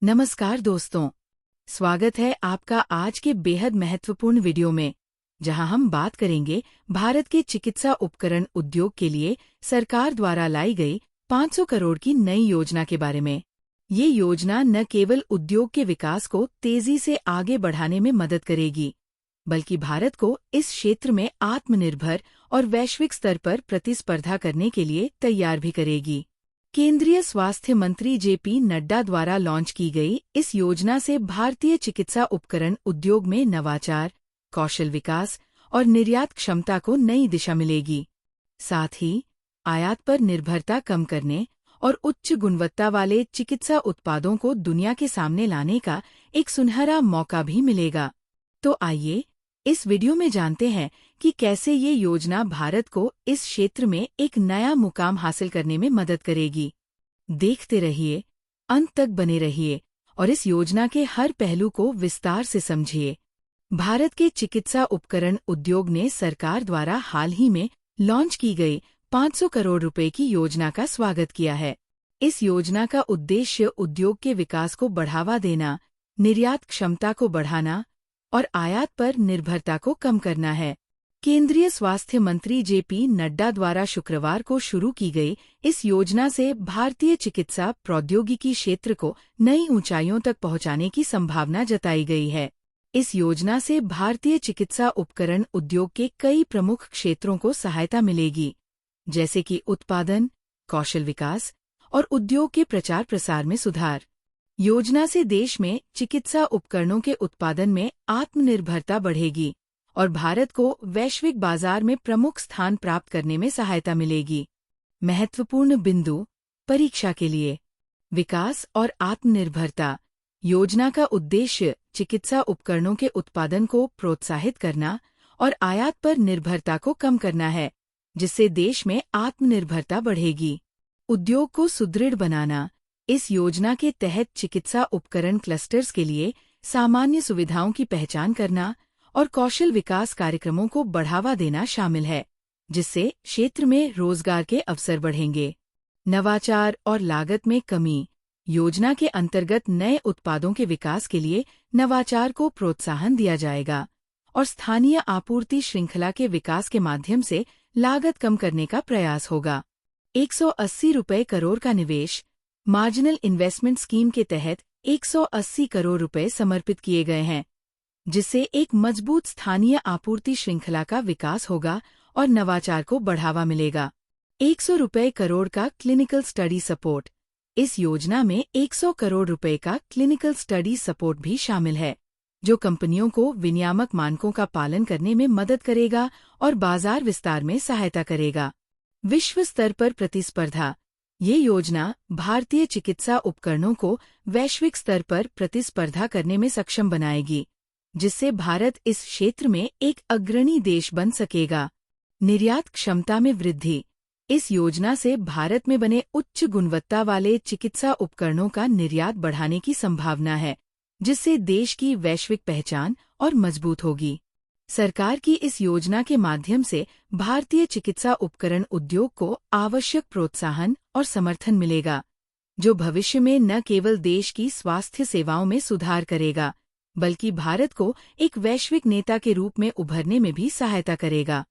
नमस्कार दोस्तों, स्वागत है आपका आज के बेहद महत्वपूर्ण वीडियो में, जहां हम बात करेंगे भारत के चिकित्सा उपकरण उद्योग के लिए सरकार द्वारा लाई गई 500 करोड़ की नई योजना के बारे में। ये योजना न केवल उद्योग के विकास को तेजी से आगे बढ़ाने में मदद करेगी, बल्कि भारत को इस क्षेत्र में आत्मनिर्भर और वैश्विक स्तर पर प्रतिस्पर्धा करने के लिए तैयार भी करेगी। केंद्रीय स्वास्थ्य मंत्री जेपी नड्डा द्वारा लॉन्च की गई इस योजना से भारतीय चिकित्सा उपकरण उद्योग में नवाचार, कौशल विकास और निर्यात क्षमता को नई दिशा मिलेगी। साथ ही आयात पर निर्भरता कम करने और उच्च गुणवत्ता वाले चिकित्सा उत्पादों को दुनिया के सामने लाने का एक सुनहरा मौका भी मिलेगा। तो आइए इस वीडियो में जानते हैं कि कैसे ये योजना भारत को इस क्षेत्र में एक नया मुकाम हासिल करने में मदद करेगी। देखते रहिए, अंत तक बने रहिए और इस योजना के हर पहलू को विस्तार से समझिए। भारत के चिकित्सा उपकरण उद्योग ने सरकार द्वारा हाल ही में लॉन्च की गई 500 करोड़ रुपए की योजना का स्वागत किया है। इस योजना का उद्देश्य उद्योग के विकास को बढ़ावा देना, निर्यात क्षमता को बढ़ाना और आयात पर निर्भरता को कम करना है। केंद्रीय स्वास्थ्य मंत्री जेपी नड्डा द्वारा शुक्रवार को शुरू की गई इस योजना से भारतीय चिकित्सा प्रौद्योगिकी क्षेत्र को नई ऊंचाइयों तक पहुंचाने की संभावना जताई गई है। इस योजना से भारतीय चिकित्सा उपकरण उद्योग के कई प्रमुख क्षेत्रों को सहायता मिलेगी, जैसे कि उत्पादन, कौशल विकास और उद्योग के प्रचार प्रसार में सुधार। योजना से देश में चिकित्सा उपकरणों के उत्पादन में आत्मनिर्भरता बढ़ेगी और भारत को वैश्विक बाजार में प्रमुख स्थान प्राप्त करने में सहायता मिलेगी। महत्वपूर्ण बिंदु परीक्षा के लिए विकास और आत्मनिर्भरता। योजना का उद्देश्य चिकित्सा उपकरणों के उत्पादन को प्रोत्साहित करना और आयात पर निर्भरता को कम करना है, जिससे देश में आत्मनिर्भरता बढ़ेगी। उद्योग को सुदृढ़ बनाना। इस योजना के तहत चिकित्सा उपकरण क्लस्टर्स के लिए सामान्य सुविधाओं की पहचान करना और कौशल विकास कार्यक्रमों को बढ़ावा देना शामिल है, जिससे क्षेत्र में रोजगार के अवसर बढ़ेंगे। नवाचार और लागत में कमी। योजना के अंतर्गत नए उत्पादों के विकास के लिए नवाचार को प्रोत्साहन दिया जाएगा और स्थानीय आपूर्ति श्रृंखला के विकास के माध्यम से लागत कम करने का प्रयास होगा। 180 रुपये करोड़ का निवेश। मार्जिनल इन्वेस्टमेंट स्कीम के तहत 180 करोड़ रुपए समर्पित किए गए हैं, जिससे एक मजबूत स्थानीय आपूर्ति श्रृंखला का विकास होगा और नवाचार को बढ़ावा मिलेगा। 100 रुपये करोड़ का क्लिनिकल स्टडी सपोर्ट। इस योजना में 100 करोड़ रुपए का क्लिनिकल स्टडी सपोर्ट भी शामिल है, जो कंपनियों को विनियामक मानकों का पालन करने में मदद करेगा और बाजार विस्तार में सहायता करेगा। विश्व स्तर पर प्रतिस्पर्धा। ये योजना भारतीय चिकित्सा उपकरणों को वैश्विक स्तर पर प्रतिस्पर्धा करने में सक्षम बनाएगी, जिससे भारत इस क्षेत्र में एक अग्रणी देश बन सकेगा। निर्यात क्षमता में वृद्धि। इस योजना से भारत में बने उच्च गुणवत्ता वाले चिकित्सा उपकरणों का निर्यात बढ़ाने की संभावना है, जिससे देश की वैश्विक पहचान और मजबूत होगी। सरकार की इस योजना के माध्यम से भारतीय चिकित्सा उपकरण उद्योग को आवश्यक प्रोत्साहन और समर्थन मिलेगा, जो भविष्य में न केवल देश की स्वास्थ्य सेवाओं में सुधार करेगा, बल्कि भारत को एक वैश्विक नेता के रूप में उभरने में भी सहायता करेगा।